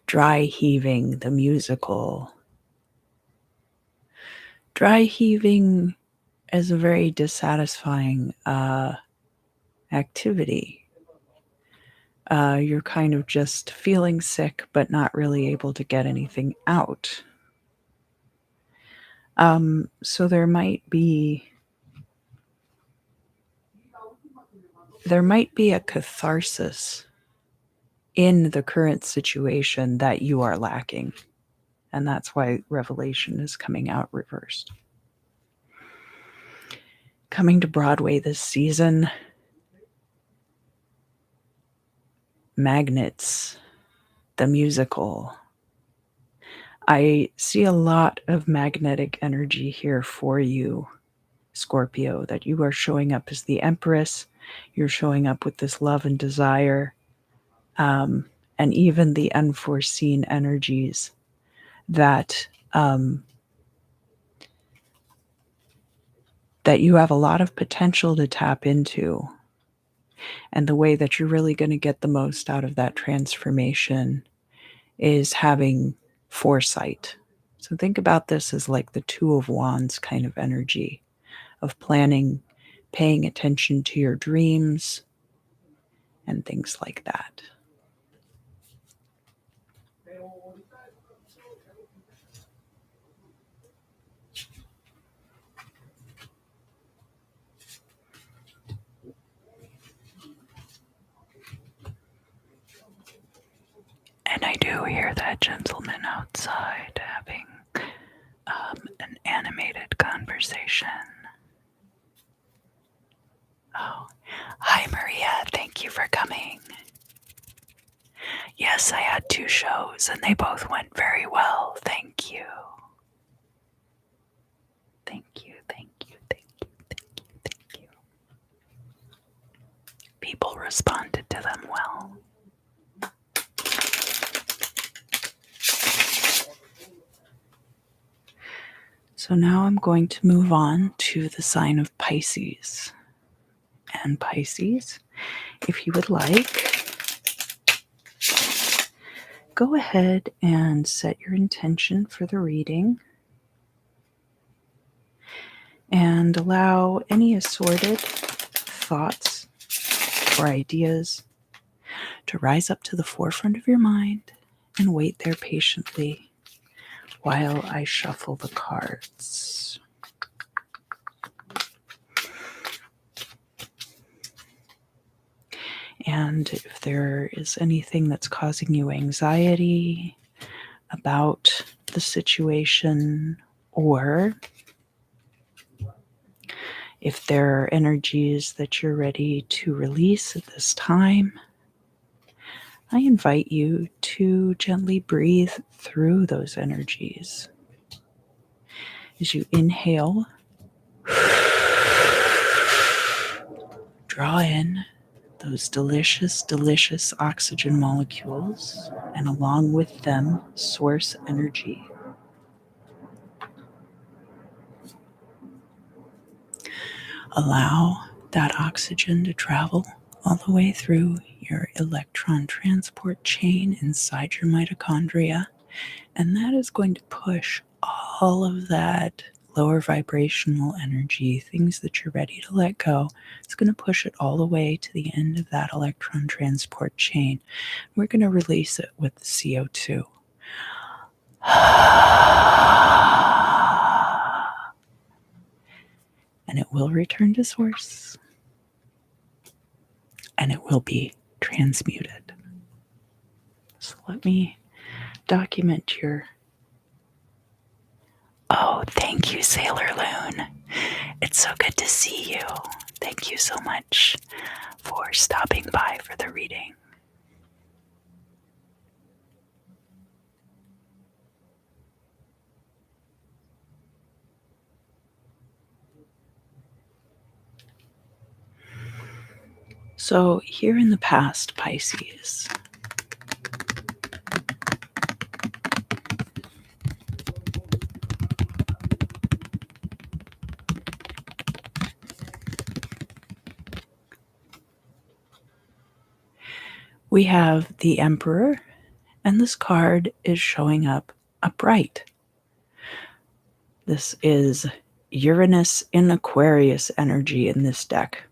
Dry Heaving, the musical. Dry heaving is a very dissatisfying activity. You're kind of just feeling sick, but not really able to get anything out. So there might be a catharsis in the current situation that you are lacking. And that's why Revelation is coming out reversed. Coming to Broadway this season, Magnets, the musical. I see a lot of magnetic energy here for you, Scorpio, that you are showing up as the Empress. You're showing up with this love and desire, and even the unforeseen energies that that you have a lot of potential to tap into. And the way that you're really going to get the most out of that transformation is having foresight. So think about this as like the Two of Wands kind of energy of planning, paying attention to your dreams, and things like that. And I do hear that gentleman outside having an animated conversation. Oh, hi Maria, thank you for coming. Yes, I had 2 shows and they both went very well. Thank you. Thank you, thank you, thank you, thank you, thank you. People responded to them well. So now I'm going to move on to the sign of Pisces. And Pisces, if you would like, go ahead and set your intention for the reading and allow any assorted thoughts or ideas to rise up to the forefront of your mind and wait there patiently while I shuffle the cards. And if there is anything that's causing you anxiety about the situation, or if there are energies that you're ready to release at this time, I invite you to gently breathe through those energies. As you inhale, draw in those delicious, delicious oxygen molecules, and along with them, source energy. Allow that oxygen to travel all the way through your electron transport chain inside your mitochondria, and that is going to push all of that lower vibrational energy, things that you're ready to let go. It's going to push it all the way to the end of that electron transport chain. We're going to release it with the CO2. and it will return to source, and it will be transmuted. So let me document your... Oh, thank you, Sailor Loon. It's so good to see you. Thank you so much for stopping by for the reading. So, here in the past, Pisces, we have the Emperor, and this card is showing up upright. This is Uranus in Aquarius energy in this deck.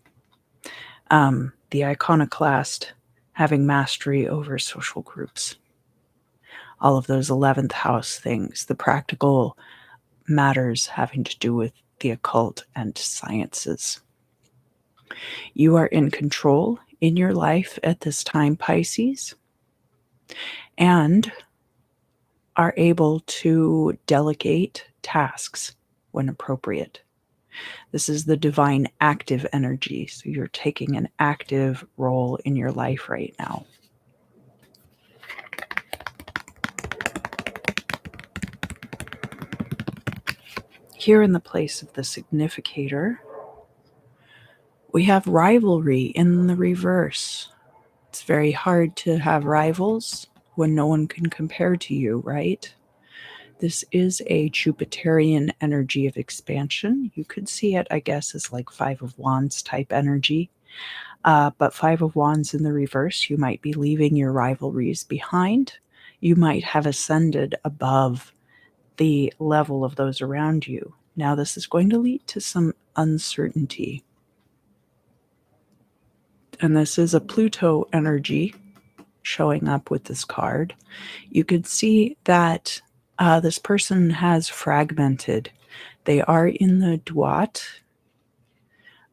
The iconoclast having mastery over social groups. All of those 11th house things, the practical matters having to do with the occult and sciences. You are in control in your life at this time, Pisces, and are able to delegate tasks when appropriate. This is the divine active energy, so you're taking an active role in your life right now. Here in the place of the significator, we have rivalry in the reverse. It's very hard to have rivals when no one can compare to you, right? This is a Jupiterian energy of expansion. You could see it, I guess, as like Five of Wands type energy. But Five of Wands in the reverse, you might be leaving your rivalries behind. You might have ascended above the level of those around you. Now, this is going to lead to some uncertainty. And this is a Pluto energy showing up with this card. You could see that this person has fragmented. They are in the Duat,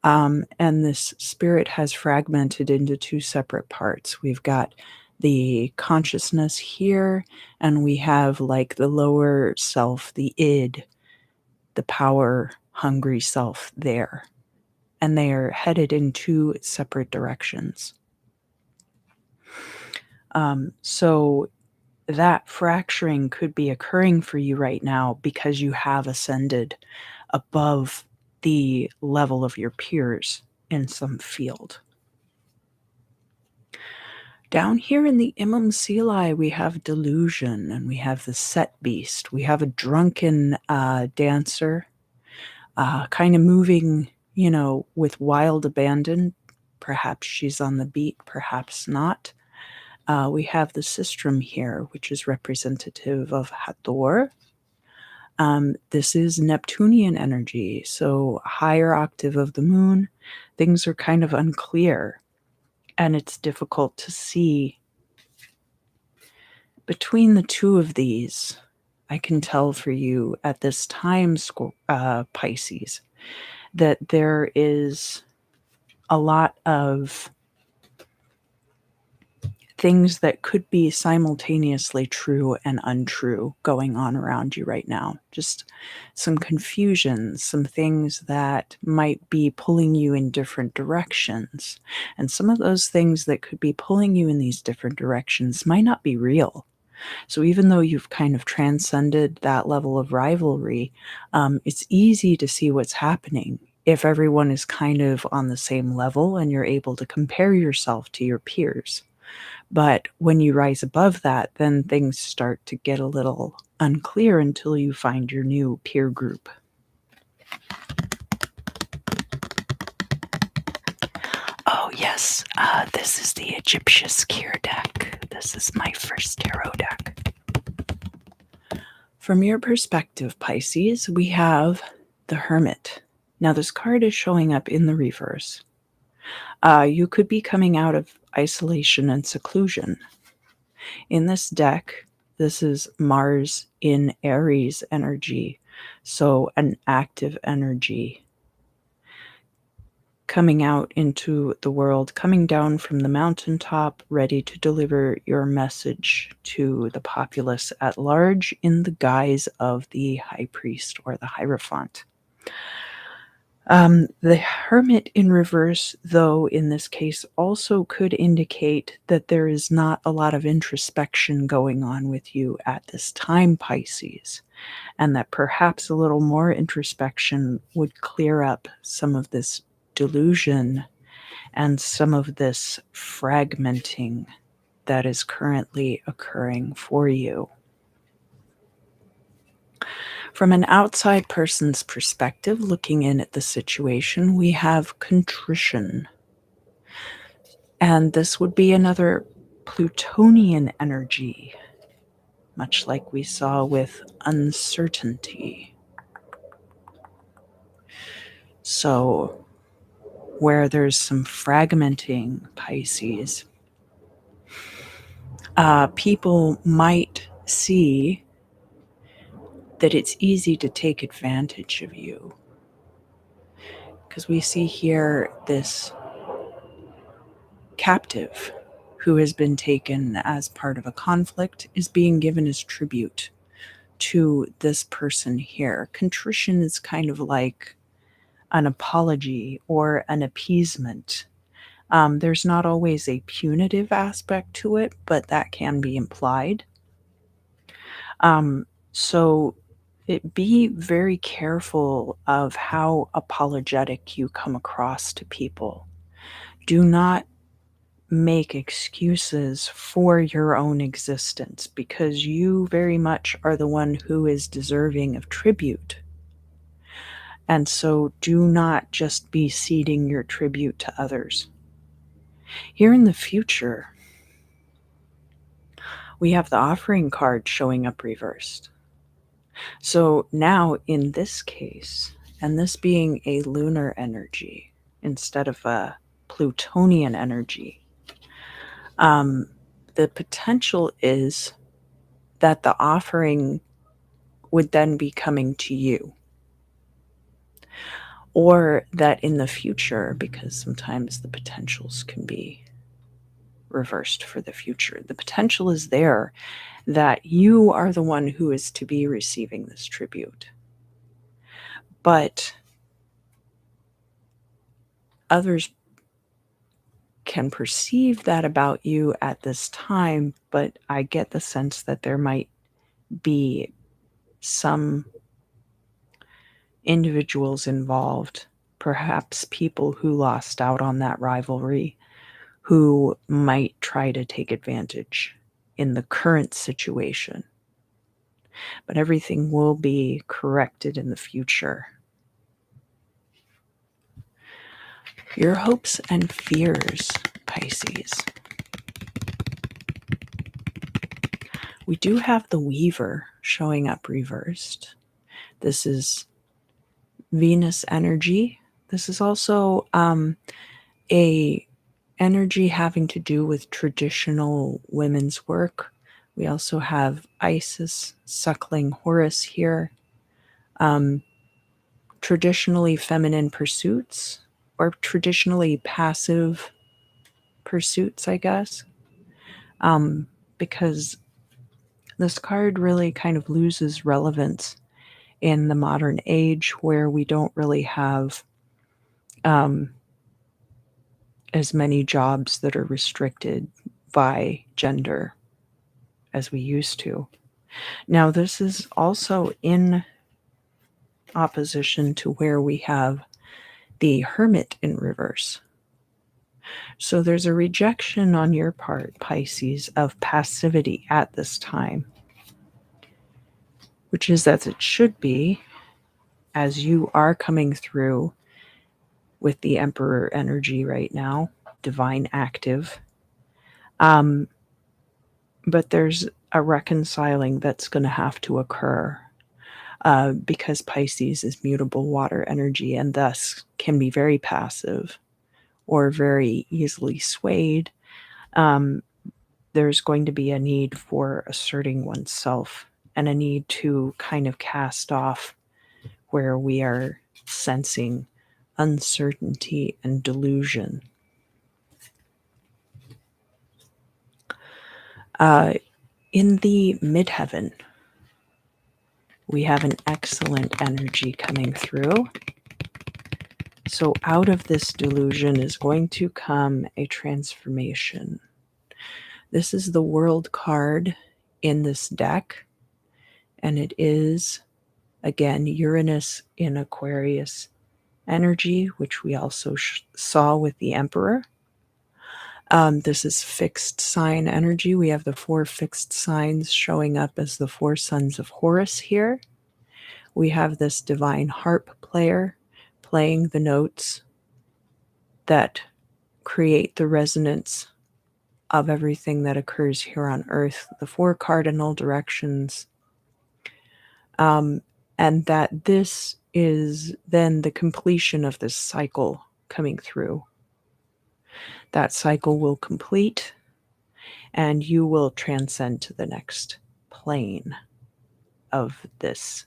and this spirit has fragmented into two separate parts. We've got the consciousness here, and we have like the lower self, the id, the power hungry self there. And they are headed in two separate directions. So that fracturing could be occurring for you right now because you have ascended above the level of your peers in some field. Down here in the Imam Sili, we have delusion, and we have the set beast. We have a drunken dancer, kind of moving, with wild abandon. Perhaps she's on the beat, perhaps not. We have the sistrum here, which is representative of Hathor. This is Neptunian energy, so higher octave of the moon. Things are kind of unclear, and it's difficult to see. Between the two of these, I can tell for you at this time, Pisces, that there is a lot of things that could be simultaneously true and untrue going on around you right now. Just some confusion, some things that might be pulling you in different directions. And some of those things that could be pulling you in these different directions might not be real. So even though you've kind of transcended that level of rivalry, it's easy to see what's happening if everyone is kind of on the same level and you're able to compare yourself to your peers. But when you rise above that, then things start to get a little unclear until you find your new peer group. Oh, yes, this is the Egyptian Kir deck. This is my first tarot deck. From your perspective, Pisces, we have the Hermit. Now, this card is showing up in the reverse. You could be coming out of isolation and seclusion. In this deck, this is Mars in Aries energy, so an active energy. coming out into the world, coming down from the mountaintop, ready to deliver your message to the populace at large in the guise of the high priest or the hierophant. The hermit in reverse, though, in this case, also could indicate that there is not a lot of introspection going on with you at this time, Pisces, and that perhaps a little more introspection would clear up some of this delusion and some of this fragmenting that is currently occurring for you. From an outside person's perspective, looking in at the situation, we have contrition. And this would be another Plutonian energy, much like we saw with uncertainty. So, where there's some fragmenting, Pisces, people might see that it's easy to take advantage of you. Because we see here this captive who has been taken as part of a conflict is being given as tribute to this person here. Contrition is kind of like an apology or an appeasement. There's not always a punitive aspect to it, but that can be implied. So be very careful of how apologetic you come across to people. Do not make excuses for your own existence because you very much are the one who is deserving of tribute. And so do not just be ceding your tribute to others. Here in the future, we have the offering card showing up reversed. So now in this case, and this being a lunar energy instead of a Plutonian energy, the potential is that the offering would then be coming to you. Or that in the future, because sometimes the potentials can be reversed for the future, the potential is there that you are the one who is to be receiving this tribute. But others can perceive that about you at this time, but I get the sense that there might be some individuals involved, perhaps people who lost out on that rivalry, who might try to take advantage in the current situation. But everything will be corrected in the future. Your hopes and fears, Pisces. We do have the Weaver showing up reversed. This is Venus energy. This is also a energy having to do with traditional women's work. We also have Isis suckling Horus here. Traditionally feminine pursuits or traditionally passive pursuits, I guess. Because this card really kind of loses relevance in the modern age where we don't really have as many jobs that are restricted by gender as we used to. Now, this is also in opposition to where we have the Hermit in reverse. So there's a rejection on your part, Pisces, of passivity at this time, which is as it should be, as you are coming through with the Emperor energy right now, divine active. But there's a reconciling that's going to have to occur because Pisces is mutable water energy and thus can be very passive or very easily swayed. There's going to be a need for asserting oneself and a need to kind of cast off where we are sensing uncertainty and delusion. In the midheaven, we have an excellent energy coming through. So out of this delusion is going to come a transformation. This is the World card in this deck, and it is, again, Uranus in Aquarius energy, which we also saw with the Emperor. This is fixed sign energy. We have the 4 fixed signs showing up as the 4 sons of Horus here. We have this divine harp player playing the notes that create the resonance of everything that occurs here on Earth, the 4 cardinal directions. And that this is then the completion of this cycle coming through. That cycle will complete, and you will transcend to the next plane of this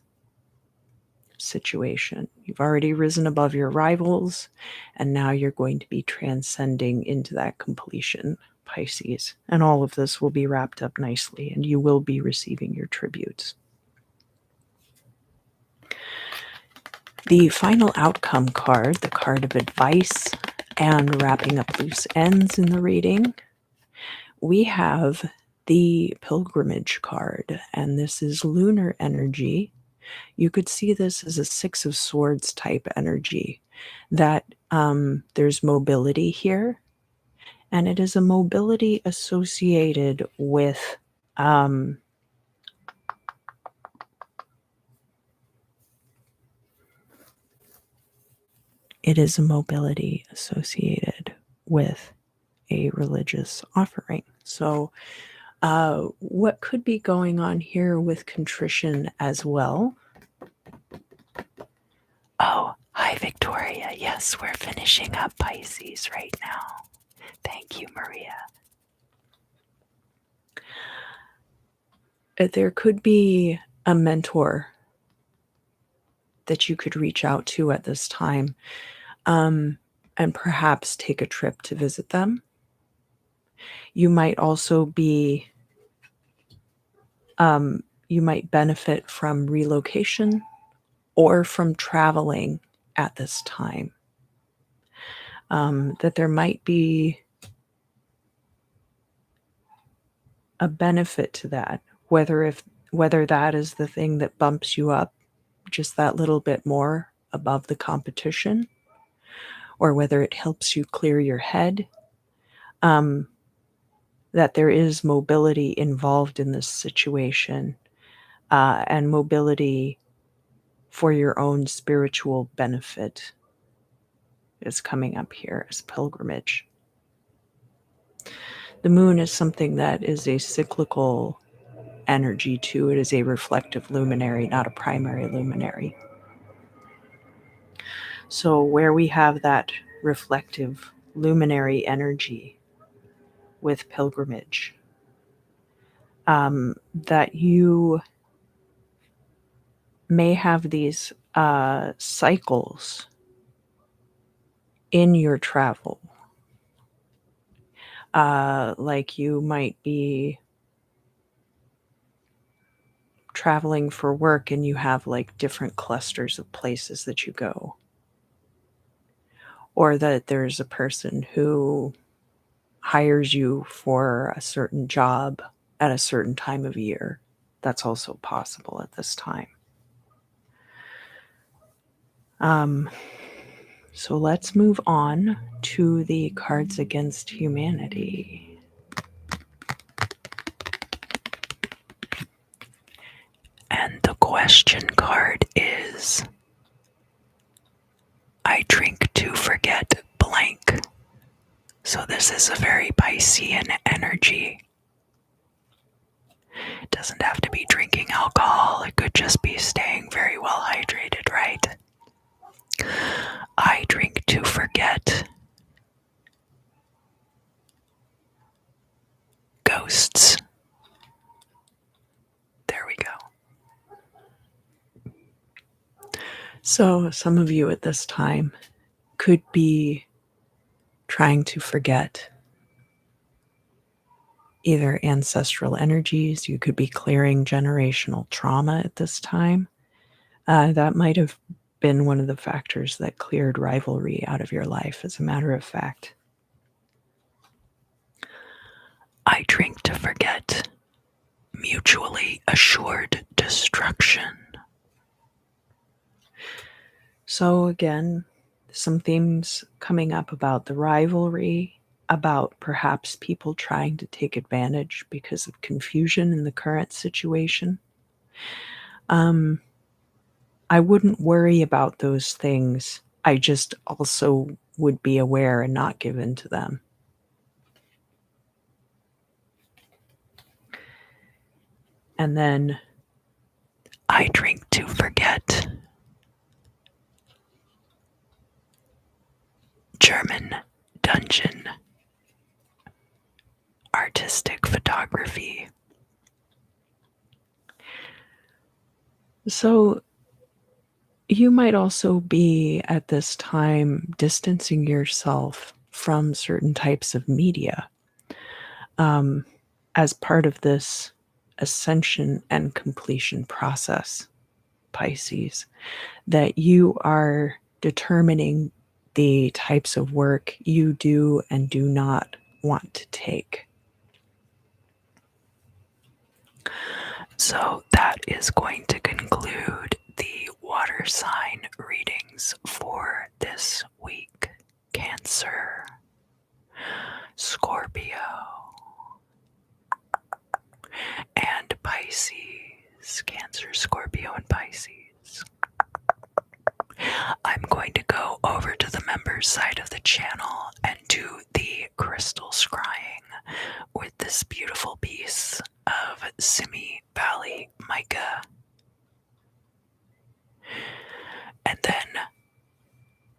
situation. You've already risen above your rivals, and now you're going to be transcending into that completion, Pisces. And all of this will be wrapped up nicely, and you will be receiving your tributes. The final outcome card, the card of advice and wrapping up loose ends in the reading, we have the pilgrimage card, and this is lunar energy. You could see this as a 6 of Swords type energy, that there's mobility here, and it is a mobility associated with a religious offering. So what could be going on here with contrition as well? Oh, hi, Victoria. Yes, we're finishing up Pisces right now. Thank you, Maria. There could be a mentor that you could reach out to at this time, and perhaps take a trip to visit them. You might also be, you might benefit from relocation or from traveling at this time. That there might be a benefit to that, whether that is the thing that bumps you up just that little bit more above the competition, or whether it helps you clear your head. That there is mobility involved in this situation, and mobility for your own spiritual benefit is coming up here as pilgrimage. The moon is something that is a cyclical energy too. It is a reflective luminary, not a primary luminary. So where we have that reflective luminary energy with pilgrimage, that you may have these cycles in your travel. Like you might be traveling for work and you have like different clusters of places that you go. Or that there's a person who hires you for a certain job at a certain time of year. That's also possible at this time. So let's move on to the cards against humanity. And the question card is, I drink to forget blank. So this is a very Piscean energy. It doesn't have to be drinking alcohol. It could just be staying very well hydrated, right? I drink to forget ghosts. There we go. So some of you at this time could be trying to forget either ancestral energies. You could be clearing generational trauma at this time. That might have been one of the factors that cleared rivalry out of your life, as a matter of fact. I drink to forget. Mutually assured destruction. So again, some themes coming up about the rivalry, about perhaps people trying to take advantage because of confusion in the current situation. I wouldn't worry about those things. I just also would be aware and not give in to them. And then I drink to forget. German dungeon. Artistic photography. So you might also be at this time distancing yourself from certain types of media as part of this ascension and completion process, Pisces, that you are determining the types of work you do and do not want to take. So that is going to conclude the water sign readings for this week. Cancer, Scorpio, and Pisces. Cancer, Scorpio, and Pisces. I'm going to go over to the members side of the channel and do the crystal scrying with this beautiful piece of Simi Valley mica. And then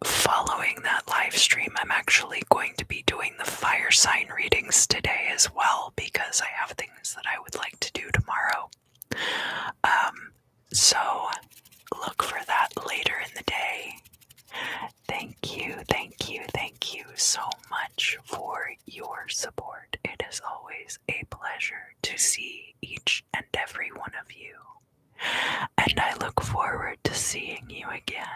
following that live stream, I'm actually going to be doing the fire sign readings today as well, because I have things that I would like to do tomorrow. So look for that later in the day. Thank you so much for your support. It is always a pleasure to see each and every one of you. And I look forward to seeing you again.